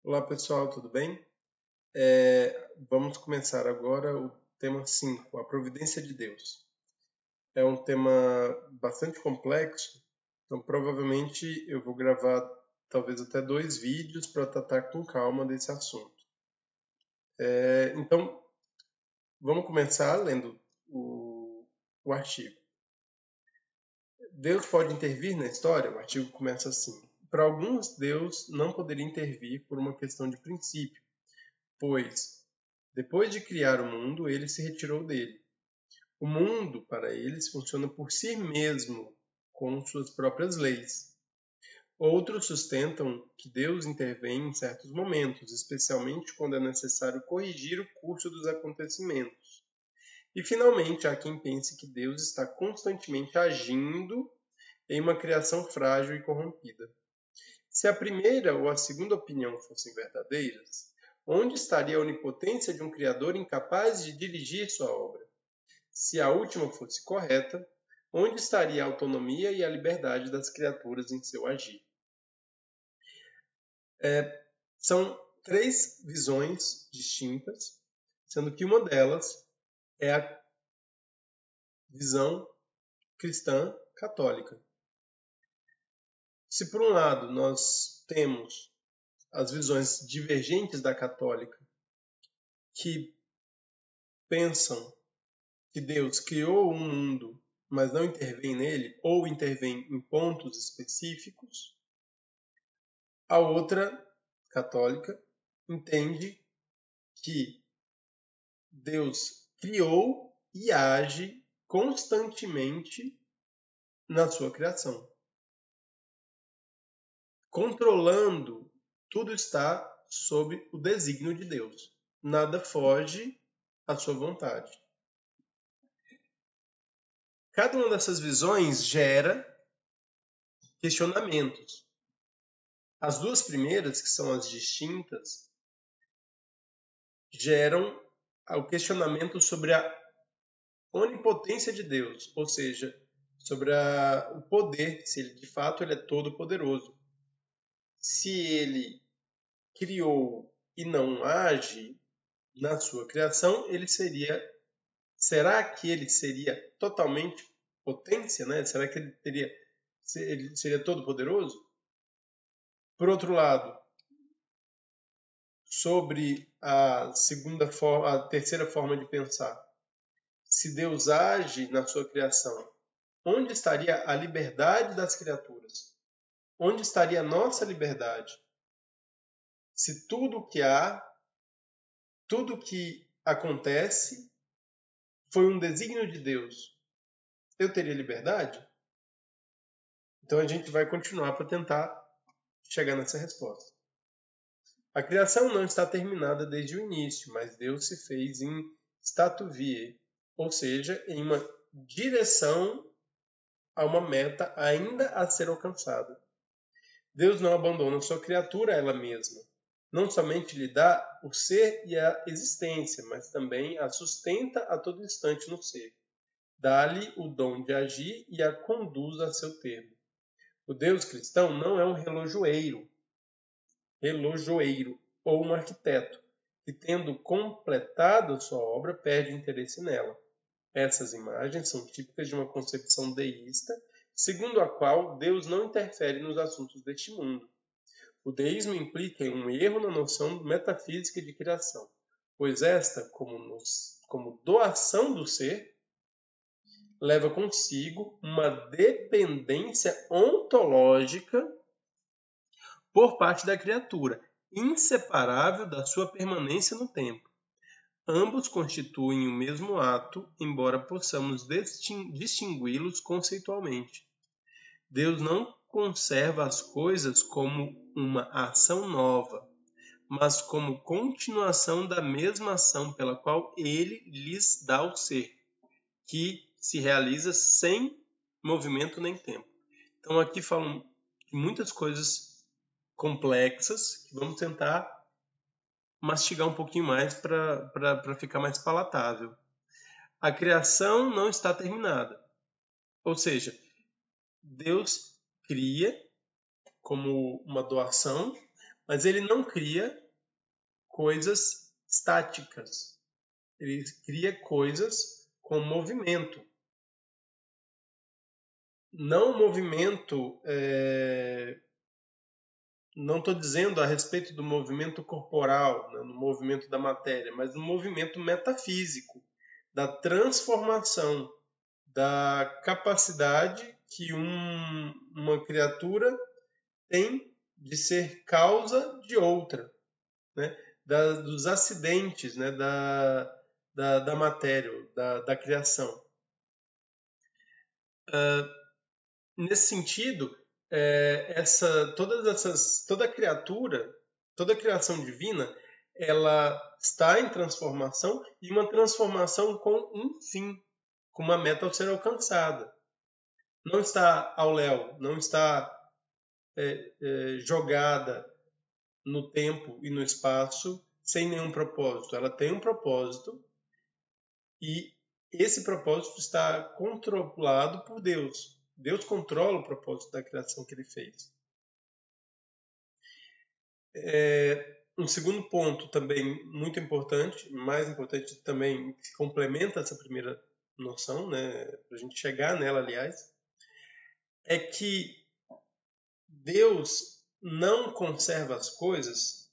Olá pessoal, tudo bem? Vamos começar agora o tema 5, a providência de Deus. É um tema bastante complexo, então provavelmente eu vou gravar talvez até 2 vídeos para tratar com calma desse assunto. Então, vamos começar lendo o artigo. Deus pode intervir na história? O artigo começa assim. Para alguns, Deus não poderia intervir por uma questão de princípio, pois, depois de criar o mundo, ele se retirou dele. O mundo, para eles, funciona por si mesmo, com suas próprias leis. Outros sustentam que Deus intervém em certos momentos, especialmente quando é necessário corrigir o curso dos acontecimentos. E, finalmente, há quem pense que Deus está constantemente agindo em uma criação frágil e corrompida. Se a primeira ou a segunda opinião fossem verdadeiras, onde estaria a onipotência de um Criador incapaz de dirigir sua obra? Se a última fosse correta, onde estaria a autonomia e a liberdade das criaturas em seu agir? São 3 visões distintas, sendo que uma delas é a visão cristã católica. Se por um lado nós temos as visões divergentes da católica, que pensam que Deus criou um mundo, mas não intervém nele, ou intervém em pontos específicos, a outra, católica, entende que Deus criou e age constantemente na sua criação. Controlando, tudo está sob o desígnio de Deus. Nada foge à sua vontade. Cada uma dessas visões gera questionamentos. As duas primeiras, que são as distintas, geram o questionamento sobre a onipotência de Deus, ou seja, sobre o poder, se ele de fato ele é todo poderoso. Se ele criou e não age na sua criação, será que ele seria totalmente potência, né? Será que ele seria todo poderoso? Por outro lado, sobre a terceira forma de pensar, se Deus age na sua criação, onde estaria a liberdade das criaturas? Onde estaria a nossa liberdade? Se tudo que há, tudo que acontece, foi um desígnio de Deus, eu teria liberdade? Então a gente vai continuar para tentar chegar nessa resposta. A criação não está terminada desde o início, mas Deus se fez em statu viae, ou seja, em uma direção a uma meta ainda a ser alcançada. Deus não abandona sua criatura a ela mesma. Não somente lhe dá o ser e a existência, mas também a sustenta a todo instante no ser. Dá-lhe o dom de agir e a conduz a seu termo. O Deus cristão não é um relojoeiro ou um arquiteto, que, tendo completado sua obra, perde interesse nela. Essas imagens são típicas de uma concepção deísta, segundo a qual Deus não interfere nos assuntos deste mundo. O deísmo implica um erro na noção metafísica de criação, pois esta, como doação do ser, leva consigo uma dependência ontológica por parte da criatura, inseparável da sua permanência no tempo. Ambos constituem o mesmo ato, embora possamos distingui-los conceitualmente. Deus não conserva as coisas como uma ação nova, mas como continuação da mesma ação pela qual ele lhes dá o ser, que se realiza sem movimento nem tempo. Então aqui falam de muitas coisas complexas que vamos tentar mastigar um pouquinho mais para ficar mais palatável. A criação não está terminada. Ou seja, Deus cria como uma doação, Mas ele não cria coisas estáticas. Ele cria coisas com movimento. Não movimento, não estou dizendo a respeito do movimento corporal, né, no movimento da matéria, mas no movimento metafísico, da transformação, da capacidade que uma criatura tem de ser causa de outra, né? Dos acidentes, né? da matéria, da criação. Nesse sentido, toda criatura, toda criação divina, ela está em transformação, e uma transformação com um fim, com uma meta a ser alcançada. Não está ao léu, não está jogada no tempo e no espaço sem nenhum propósito. Ela tem um propósito e esse propósito está controlado por Deus. Deus controla o propósito da criação que ele fez. Um segundo ponto também muito importante, mais importante também, que complementa essa primeira noção, né, para a gente chegar nela, aliás, é que Deus não conserva as coisas.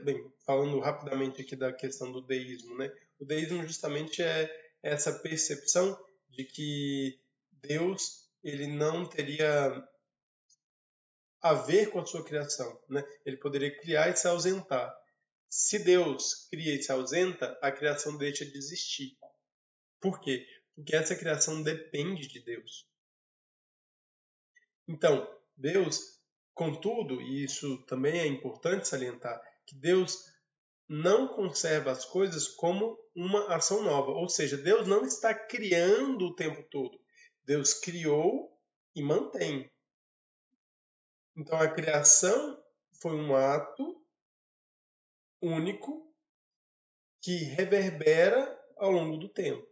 Bem, falando rapidamente aqui da questão do deísmo, né? O deísmo justamente é essa percepção de que Deus ele não teria a ver com a sua criação, né? Ele poderia criar e se ausentar. Se Deus cria e se ausenta, a criação deixa de existir. Por quê? Porque essa criação depende de Deus. Então, Deus, contudo, e isso também é importante salientar, que Deus não conserva as coisas como uma ação nova. Ou seja, Deus não está criando o tempo todo. Deus criou e mantém. Então a criação foi um ato único que reverbera ao longo do tempo.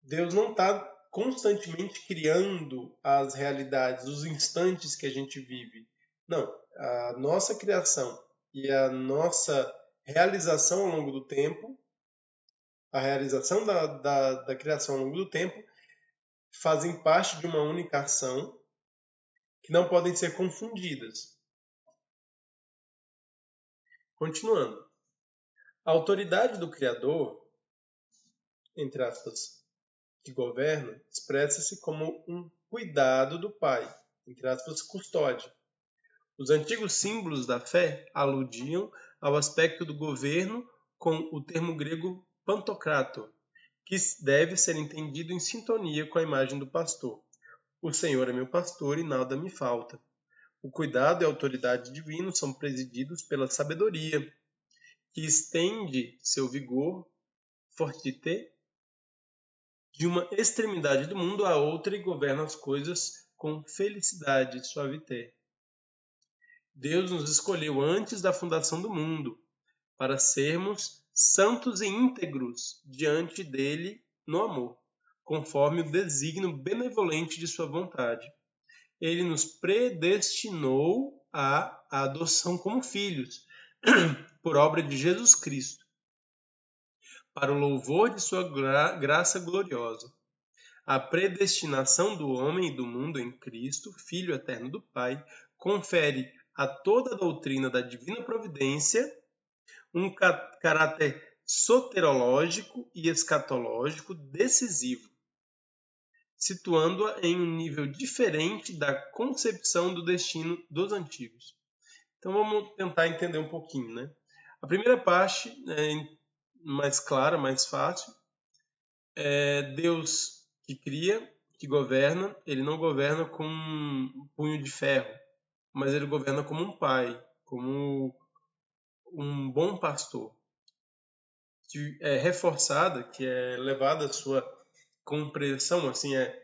Deus não está constantemente criando as realidades, os instantes que a gente vive. Não, a nossa criação e a nossa realização ao longo do tempo, a realização da criação ao longo do tempo, fazem parte de uma única ação que não podem ser confundidas. Continuando. A autoridade do Criador, entre aspas, que governa, expressa-se como um cuidado do Pai, entre aspas, custódia. Os antigos símbolos da fé aludiam ao aspecto do governo com o termo grego pantocrator, que deve ser entendido em sintonia com a imagem do pastor. O Senhor é meu pastor e nada me falta. O cuidado e a autoridade divinos são presididos pela sabedoria, que estende seu vigor, fortité, de uma extremidade do mundo à outra e governa as coisas com felicidade e suaveté. Deus nos escolheu antes da fundação do mundo para sermos santos e íntegros diante dele no amor, conforme o desígnio benevolente de sua vontade. Ele nos predestinou à adoção como filhos, por obra de Jesus Cristo, para o louvor de sua graça gloriosa. A predestinação do homem e do mundo em Cristo, Filho eterno do Pai, confere a toda a doutrina da divina providência um caráter soterológico e escatológico decisivo, situando-a em um nível diferente da concepção do destino dos antigos. Então vamos tentar entender um pouquinho, né? A primeira parte, mais clara, mais fácil, é Deus que cria, que governa. Ele não governa com um punho de ferro, mas ele governa como um pai, como um bom pastor, que é reforçada, que é levada à sua compreensão, assim, é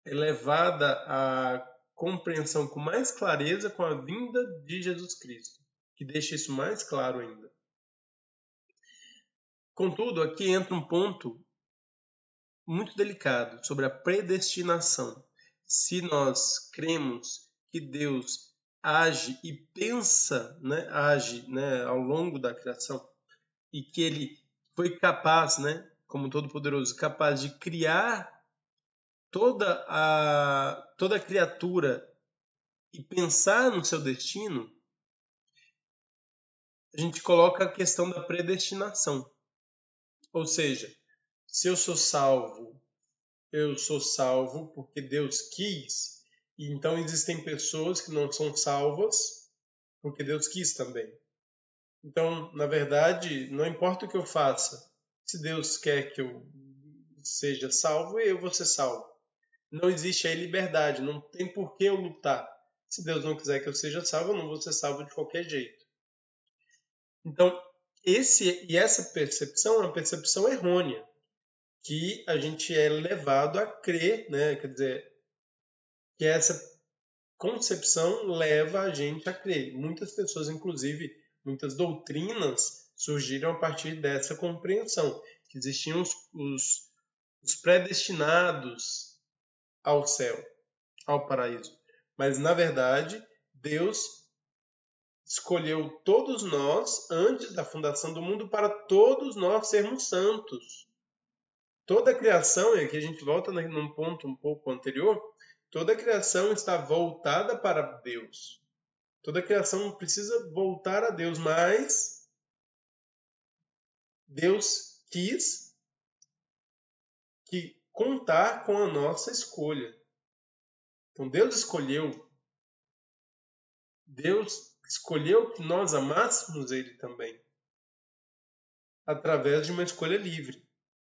levada à compreensão com mais clareza com a vinda de Jesus Cristo, que deixa isso mais claro ainda. Contudo, aqui entra um ponto muito delicado sobre a predestinação, se nós cremos que Deus age e pensa, né, age, né, ao longo da criação, e que ele foi capaz, né, como Todo-Poderoso, capaz de criar toda a criatura e pensar no seu destino, a gente coloca a questão da predestinação. Ou seja, se eu sou salvo porque Deus quis, e então existem pessoas que não são salvas porque Deus quis também. Então, na verdade, não importa o que eu faça, se Deus quer que eu seja salvo, eu vou ser salvo. Não existe aí liberdade, não tem por que eu lutar. Se Deus não quiser que eu seja salvo, eu não vou ser salvo de qualquer jeito. Então, essa percepção é uma percepção errônea, que a gente é levado a crer, né? Quer dizer, que essa concepção leva a gente a crer. Muitas pessoas, inclusive, muitas doutrinas surgiram a partir dessa compreensão, que existiam os predestinados ao céu, ao paraíso. Mas, na verdade, Deus escolheu todos nós antes da fundação do mundo para todos nós sermos santos. Toda a criação, e aqui a gente volta num ponto um pouco anterior, toda a criação está voltada para Deus. Toda a criação precisa voltar a Deus, mas Deus quis que contar com a nossa escolha. Então Deus escolheu que nós amássemos Ele também, através de uma escolha livre.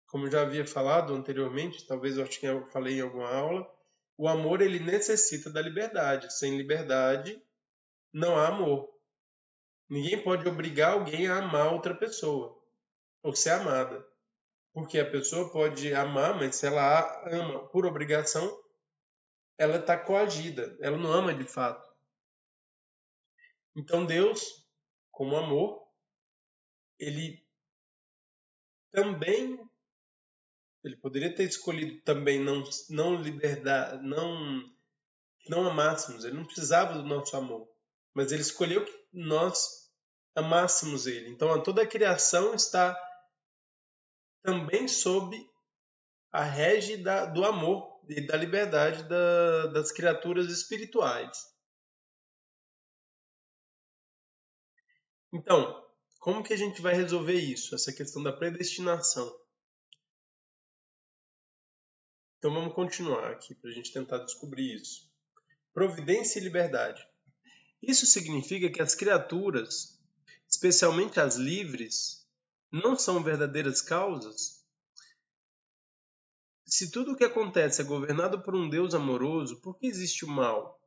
Como eu já havia falado anteriormente, talvez eu acho que eu falei em alguma aula, o amor ele necessita da liberdade. Sem liberdade, não há amor. Ninguém pode obrigar alguém a amar outra pessoa ou ser amada. Porque a pessoa pode amar, mas se ela ama por obrigação, ela está coagida, ela não ama de fato. Então Deus, como amor, ele também, ele poderia ter escolhido também não liberdade, não amássemos, ele não precisava do nosso amor, mas ele escolheu que nós amássemos ele. Então toda a criação está também sob a rege do amor e da liberdade das criaturas espirituais. Então, como que a gente vai resolver isso, essa questão da predestinação? Então vamos continuar aqui para a gente tentar descobrir isso. Providência e liberdade. Isso significa que as criaturas, especialmente as livres, não são verdadeiras causas? Se tudo o que acontece é governado por um Deus amoroso, por que existe o mal?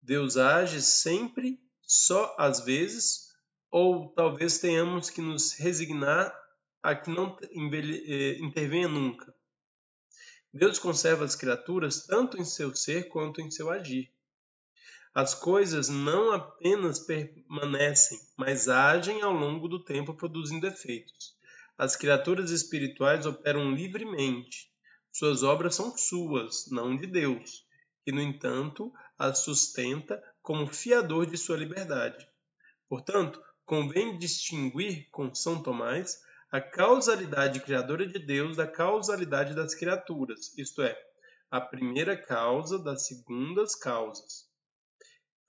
Deus age sempre, só às vezes, ou talvez tenhamos que nos resignar a que não intervenha nunca. Deus conserva as criaturas tanto em seu ser quanto em seu agir. As coisas não apenas permanecem, mas agem ao longo do tempo produzindo efeitos. As criaturas espirituais operam livremente. Suas obras são suas, não de Deus, que, no entanto, as sustenta como fiador de sua liberdade. Portanto, convém distinguir com São Tomás a causalidade criadora de Deus da causalidade das criaturas, isto é, a primeira causa das segundas causas.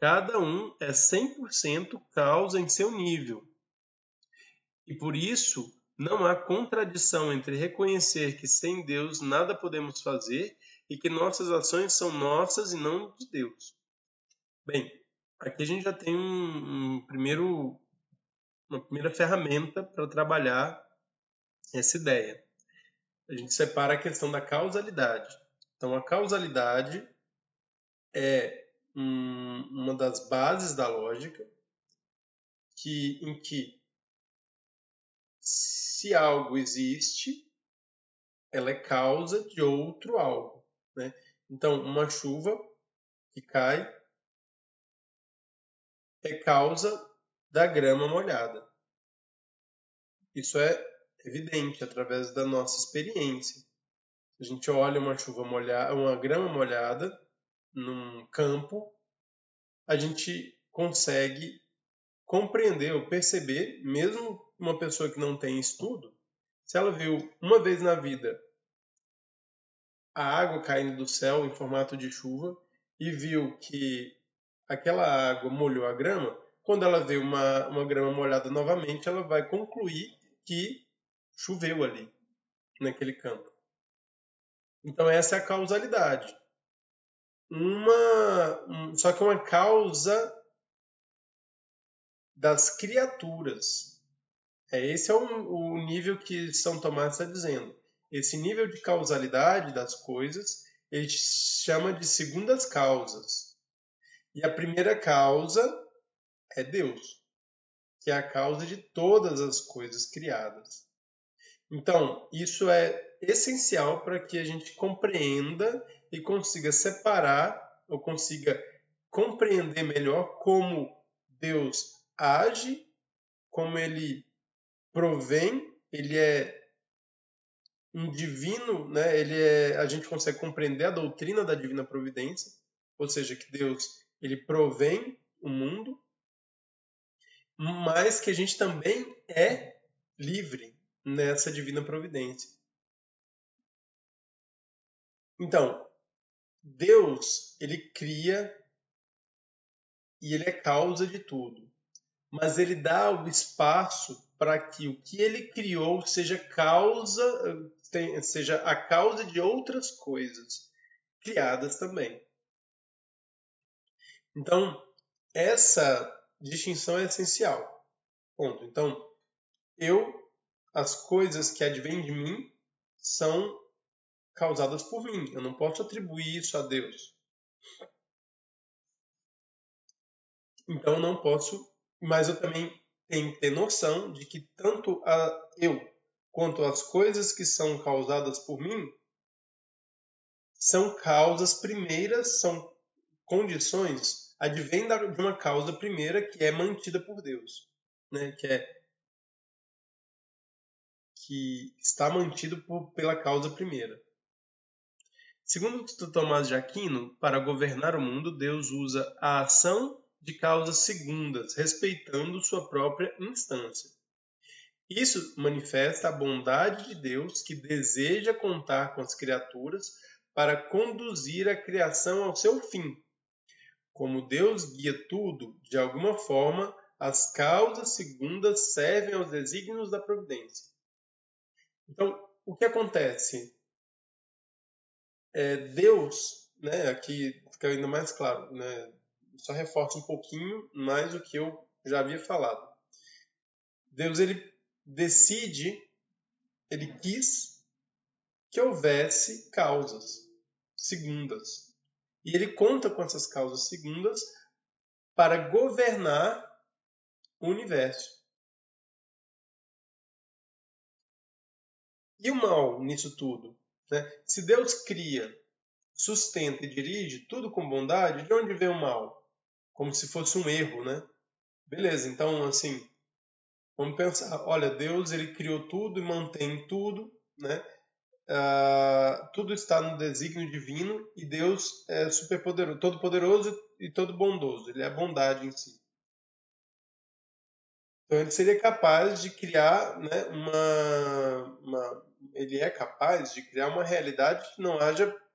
Cada um é 100% causa em seu nível. E por isso, não há contradição entre reconhecer que sem Deus nada podemos fazer e que nossas ações são nossas e não de Deus. Bem, aqui a gente já tem uma primeira ferramenta para trabalhar essa ideia. A gente separa a questão da causalidade. Então, a causalidade é uma das bases da lógica em que se algo existe, ela é causa de outro algo, né? Então, uma chuva que cai é causa da grama molhada. Isso é evidente através da nossa experiência. A gente olha uma chuva molhada, uma grama molhada, num campo, a gente consegue compreender ou perceber, mesmo uma pessoa que não tem estudo, se ela viu uma vez na vida a água caindo do céu em formato de chuva e viu que aquela água molhou a grama, quando ela vê uma grama molhada novamente, ela vai concluir que choveu ali, naquele campo. Então essa é a causalidade. Só que uma causa das criaturas. Esse é o nível que São Tomás está dizendo. Esse nível de causalidade das coisas, ele chama de segundas causas. E a primeira causa é Deus, que é a causa de todas as coisas criadas. Então, isso é essencial para que a gente compreenda e consiga separar, ou consiga compreender melhor como Deus age, como ele provém, ele é um divino, né? A gente consegue compreender a doutrina da divina providência, ou seja, que Deus ele provém o mundo, mas que a gente também é livre nessa divina providência. Então, Deus, ele cria e ele é causa de tudo, mas ele dá o espaço para que o que ele criou seja seja a causa de outras coisas criadas também. Então, essa distinção é essencial. Ponto. Então, as coisas que advêm de mim são causadas por mim. Eu não posso atribuir isso a Deus. Então, eu não posso, mas eu também tenho que ter noção de que tanto eu quanto as coisas que são causadas por mim são causas primeiras, são condições, advêm de uma causa primeira que é mantida por Deus, né? Que está mantido pela causa primeira. Segundo Tomás de Aquino, para governar o mundo, Deus usa a ação de causas segundas, respeitando sua própria instância. Isso manifesta a bondade de Deus que deseja contar com as criaturas para conduzir a criação ao seu fim. Como Deus guia tudo, de alguma forma, as causas segundas servem aos desígnios da providência. Então, o que acontece? Deus, né, aqui fica ainda mais claro, né, só reforça um pouquinho mais o que eu já havia falado. Deus, ele decide, ele quis que houvesse causas segundas. E ele conta com essas causas segundas para governar o universo. E o mal nisso tudo? Né? Se Deus cria, sustenta e dirige tudo com bondade, de onde vem o mal? Como se fosse um erro, né? Beleza, então, assim, vamos pensar. Olha, Deus, ele criou tudo e mantém tudo, né? Tudo está no desígnio divino e Deus é superpoderoso, todo-poderoso e todo bondoso. Ele é a bondade em si. Então, ele seria capaz de criar, né, ele é capaz de criar uma realidade que não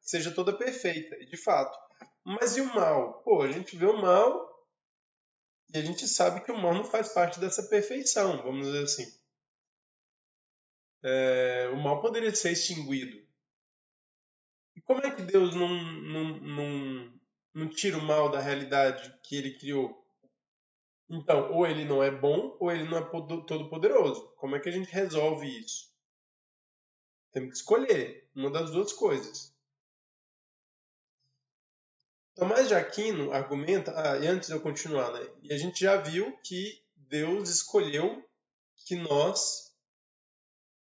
seja toda perfeita, e de fato. Mas e o mal? Pô, a gente vê o mal e a gente sabe que o mal não faz parte dessa perfeição, vamos dizer assim. O mal poderia ser extinguido. E como é que Deus não tira o mal da realidade que ele criou? Então, ou ele não é bom, ou ele não é todo-poderoso. Como é que a gente resolve isso? Temos que escolher uma das duas coisas. Tomás de Aquino argumenta, e antes de eu continuar, né? E a gente já viu que Deus escolheu que nós,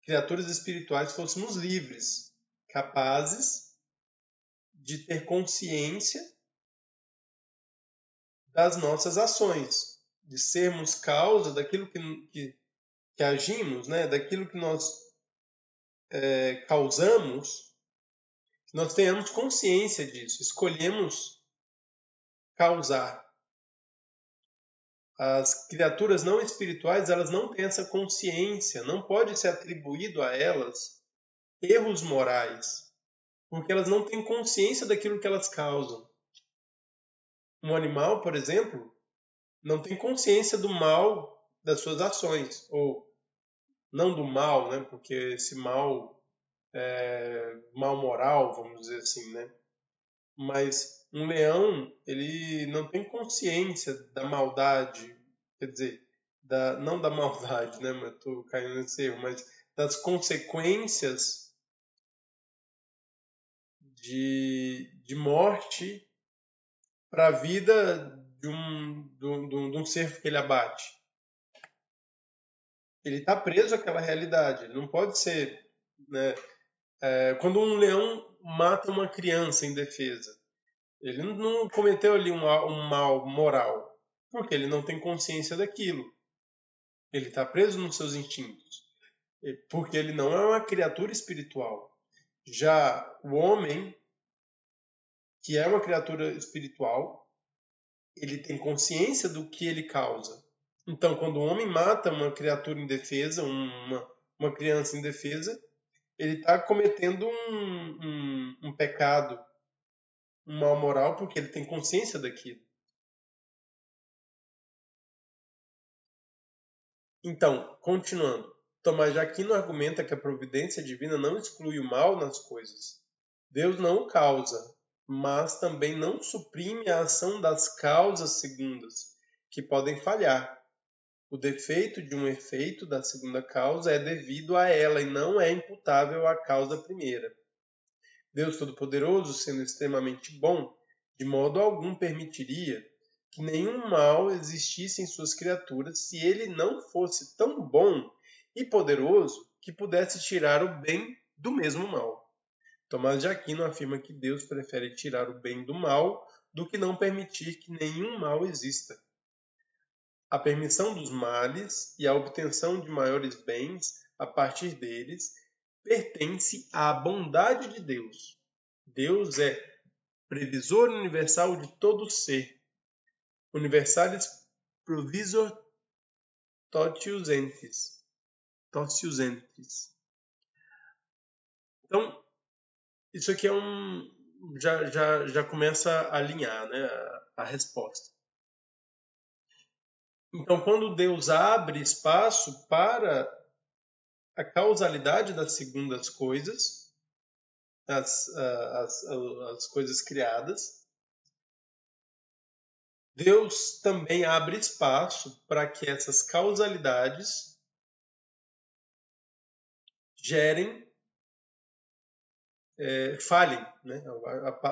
criaturas espirituais, fôssemos livres, capazes de ter consciência das nossas ações, de sermos causa daquilo que agimos, né? Daquilo que nós causamos, que nós tenhamos consciência disso, escolhemos causar. As criaturas não espirituais, elas não têm essa consciência, não pode ser atribuído a elas erros morais, porque elas não têm consciência daquilo que elas causam. Um animal, por exemplo, não tem consciência do mal das suas ações, ou não do mal, né? Porque esse mal é mal moral, vamos dizer assim, né? Mas um leão, ele não tem consciência da maldade, quer dizer, não da maldade, né? Mas estou caindo nesse erro, mas das consequências de morte para a vida de um ser que ele abate. Ele está preso àquela realidade. Ele não pode ser, né? Quando um leão mata uma criança em defesa, ele não cometeu ali um mal moral, porque ele não tem consciência daquilo. Ele está preso nos seus instintos, porque ele não é uma criatura espiritual. Já o homem, que é uma criatura espiritual, ele tem consciência do que ele causa. Então, quando o homem mata uma criatura indefesa, uma criança indefesa, ele está cometendo um pecado, um mal moral, porque ele tem consciência daquilo. Então, continuando, Tomás de Aquino argumenta que a providência divina não exclui o mal nas coisas. Deus não o causa, mas também não suprime a ação das causas segundas, que podem falhar. O defeito de um efeito da segunda causa é devido a ela e não é imputável à causa primeira. Deus Todo-Poderoso, sendo extremamente bom, de modo algum permitiria que nenhum mal existisse em suas criaturas se ele não fosse tão bom e poderoso que pudesse tirar o bem do mesmo mal. Tomás de Aquino afirma que Deus prefere tirar o bem do mal do que não permitir que nenhum mal exista. A permissão dos males e a obtenção de maiores bens a partir deles pertence à bondade de Deus. Deus é previsor universal de todo ser. Universalis provisor totius entes. Então, isso aqui já começa a alinhar, né, a resposta. Então, quando Deus abre espaço para a causalidade das segundas coisas, as coisas criadas, Deus também abre espaço para que essas causalidades gerem, falhem, né?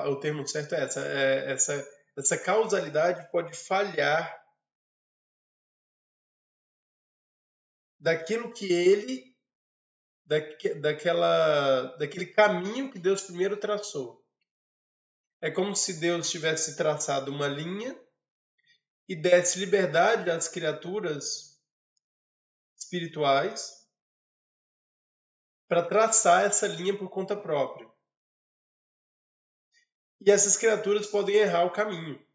O termo certo é essa causalidade pode falhar daquilo que daquele caminho que Deus primeiro traçou. É como se Deus tivesse traçado uma linha e desse liberdade às criaturas espirituais para traçar essa linha por conta própria. E essas criaturas podem errar o caminho.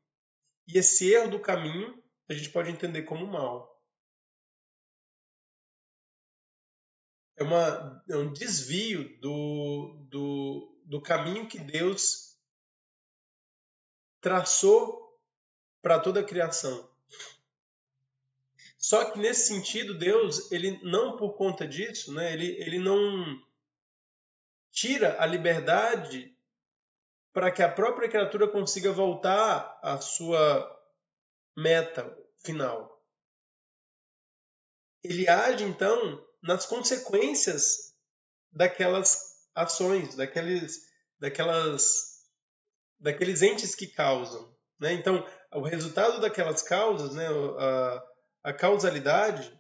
E esse erro do caminho a gente pode entender como mal. É um desvio do caminho que Deus traçou para toda a criação. Só que nesse sentido, Deus, ele não por conta disso, né, ele não tira a liberdade para que a própria criatura consiga voltar à sua meta final. Ele age, então, nas consequências daquelas ações, daqueles entes que causam. Né? Então, o resultado daquelas causas, né, a causalidade,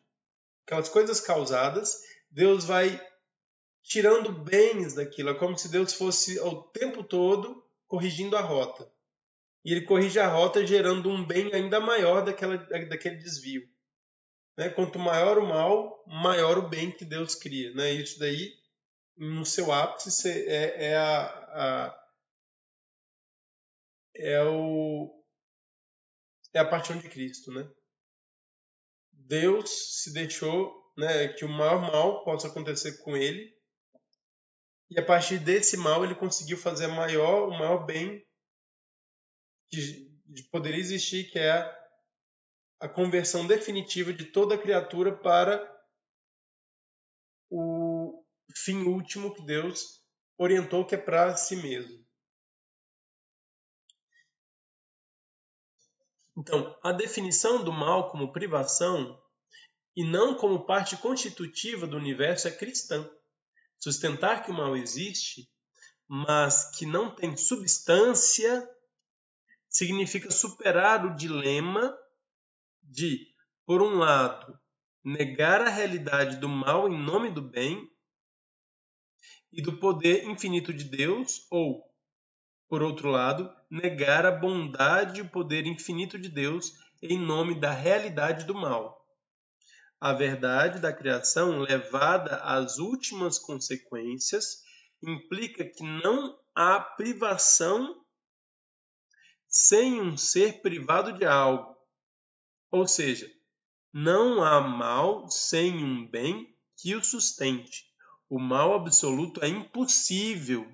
aquelas coisas causadas, Deus vai tirando bens daquilo. É como se Deus fosse o tempo todo corrigindo a rota. E ele corrige a rota gerando um bem ainda maior daquele desvio. Né? Quanto maior o mal, maior o bem que Deus cria. Né? Isso daí, no seu ápice, é é a paixão de Cristo, né? Deus se deixou, né, que o maior mal possa acontecer com ele, e a partir desse mal ele conseguiu fazer o maior bem de poder existir, que é a conversão definitiva de toda criatura para o fim último que Deus orientou, que é para si mesmo. Então, a definição do mal como privação e não como parte constitutiva do universo é cristã. Sustentar que o mal existe, mas que não tem substância, significa superar o dilema de, por um lado, negar a realidade do mal em nome do bem e do poder infinito de Deus, ou, por outro lado, negar a bondade e o poder infinito de Deus em nome da realidade do mal. A verdade da criação, levada às últimas consequências, implica que não há privação sem um ser privado de algo. Ou seja, não há mal sem um bem que o sustente. O mal absoluto é impossível.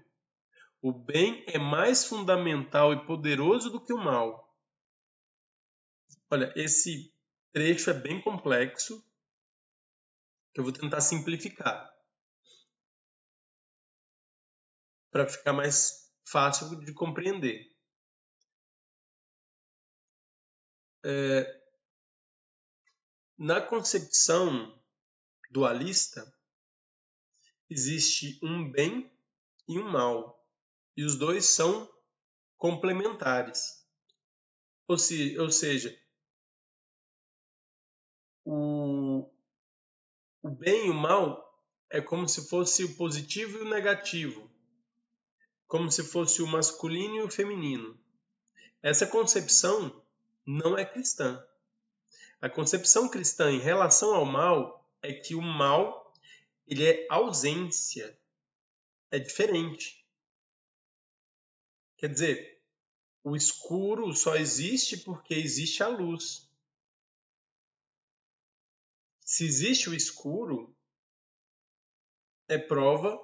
O bem é mais fundamental e poderoso do que o mal. Olha, esse trecho é bem complexo, que eu vou tentar simplificar para ficar mais fácil de compreender. Na concepção dualista, existe um bem e um mal, e os dois são complementares. Ou seja, o bem e o mal é como se fosse o positivo e o negativo, como se fosse o masculino e o feminino. Essa concepção não é cristã. A concepção cristã em relação ao mal é que o mal ele é ausência, é diferente. Quer dizer, o escuro só existe porque existe a luz. Se existe o escuro, é prova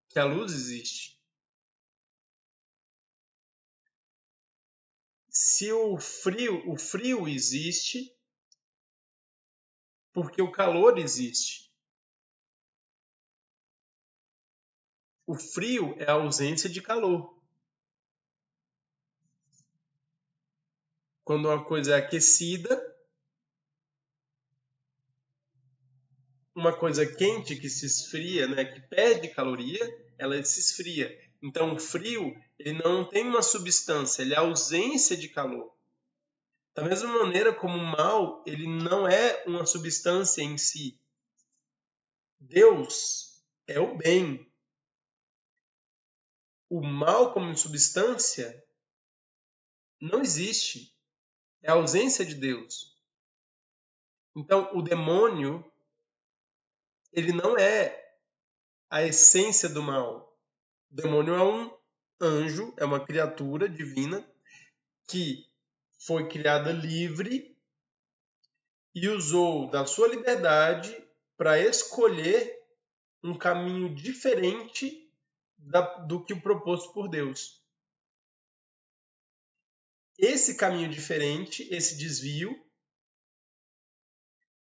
que a luz existe. Se o frio existe porque o calor existe. O frio é a ausência de calor. Quando uma coisa é aquecida, uma coisa quente que se esfria, né, que perde caloria, ela se esfria. Então, o frio, ele não tem uma substância, ele é a ausência de calor. Da mesma maneira como o mal, ele não é uma substância em si. Deus é o bem. O mal como substância não existe. É a ausência de Deus. Então, o demônio, ele não é a essência do mal. O demônio é um anjo, é uma criatura divina que foi criada livre e usou da sua liberdade para escolher um caminho diferente do que o proposto por Deus. Esse caminho diferente, esse desvio,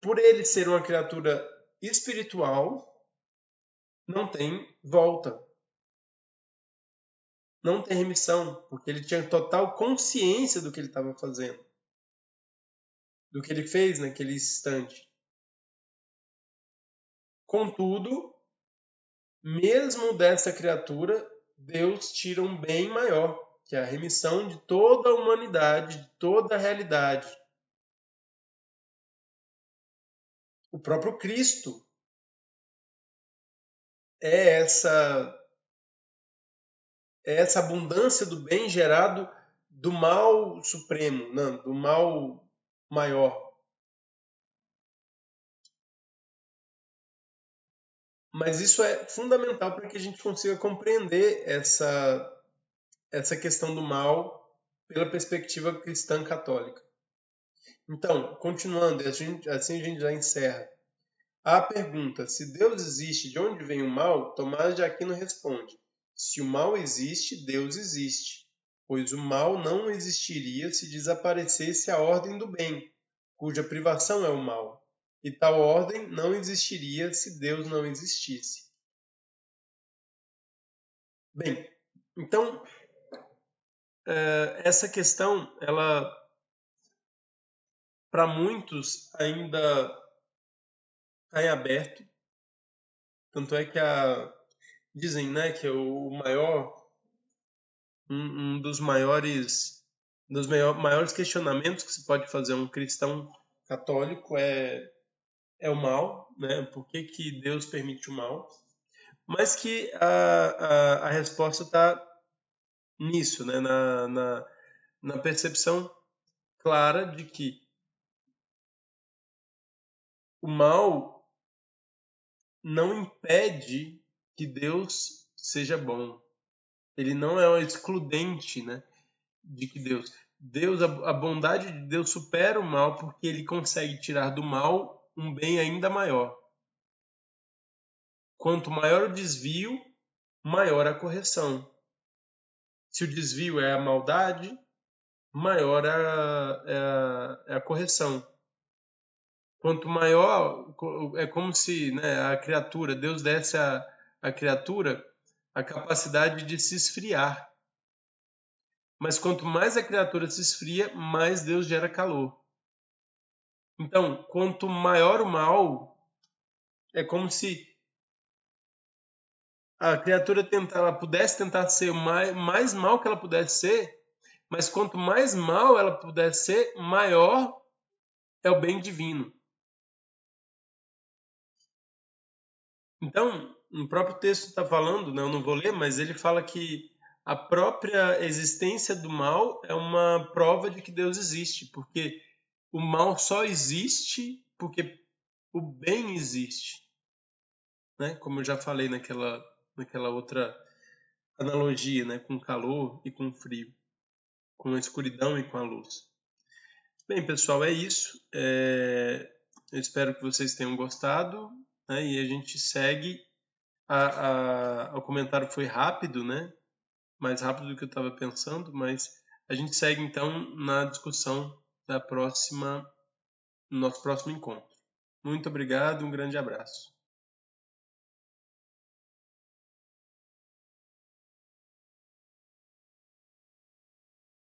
por ele ser uma criatura espiritual, não tem volta. Não tem remissão, porque ele tinha total consciência do que ele estava fazendo, do que ele fez naquele instante. Contudo, mesmo dessa criatura, Deus tira um bem maior, que é a remissão de toda a humanidade, de toda a realidade. O próprio Cristo é essa abundância do bem gerado do mal supremo, não, do mal maior. Mas isso é fundamental para que a gente consiga compreender essa questão do mal pela perspectiva cristã católica. Então, continuando, assim a gente já encerra. A pergunta, se Deus existe, de onde vem o mal? Tomás de Aquino responde: se o mal existe, Deus existe, pois o mal não existiria se desaparecesse a ordem do bem, cuja privação é o mal, e tal ordem não existiria se Deus não existisse. Bem, então, essa questão, ela, para muitos, ainda está em aberto, tanto é que dizem, né, que o maior um dos maiores questionamentos que se pode fazer a um cristão católico é o mal, né? Por que que Deus permite o mal? Mas que a resposta está nisso, né? Na percepção clara de que o mal não impede que Deus seja bom. Ele não é excludente, né? De que a bondade de Deus supera o mal porque ele consegue tirar do mal um bem ainda maior. Quanto maior o desvio, maior a correção. Se o desvio é a maldade, maior é a correção. Quanto maior, é como se, né, a criatura, Deus desse à criatura a capacidade de se esfriar. Mas quanto mais a criatura se esfria, mais Deus gera calor. Então, quanto maior o mal, é como se a criatura ela pudesse tentar ser o mais mal que ela pudesse ser, mas quanto mais mal ela pudesse ser, maior é o bem divino. Então, no próprio texto está falando, né, eu não vou ler, mas ele fala que a própria existência do mal é uma prova de que Deus existe, porque o mal só existe porque o bem existe, né? Como eu já falei naquela outra analogia, né, com calor e com frio, com a escuridão e com a luz. Bem, pessoal, é isso. Eu espero que vocês tenham gostado, né, e a gente segue. O comentário foi rápido, né? Mais rápido do que eu estava pensando, mas a gente segue então na discussão no nosso próximo encontro. Muito obrigado, um grande abraço.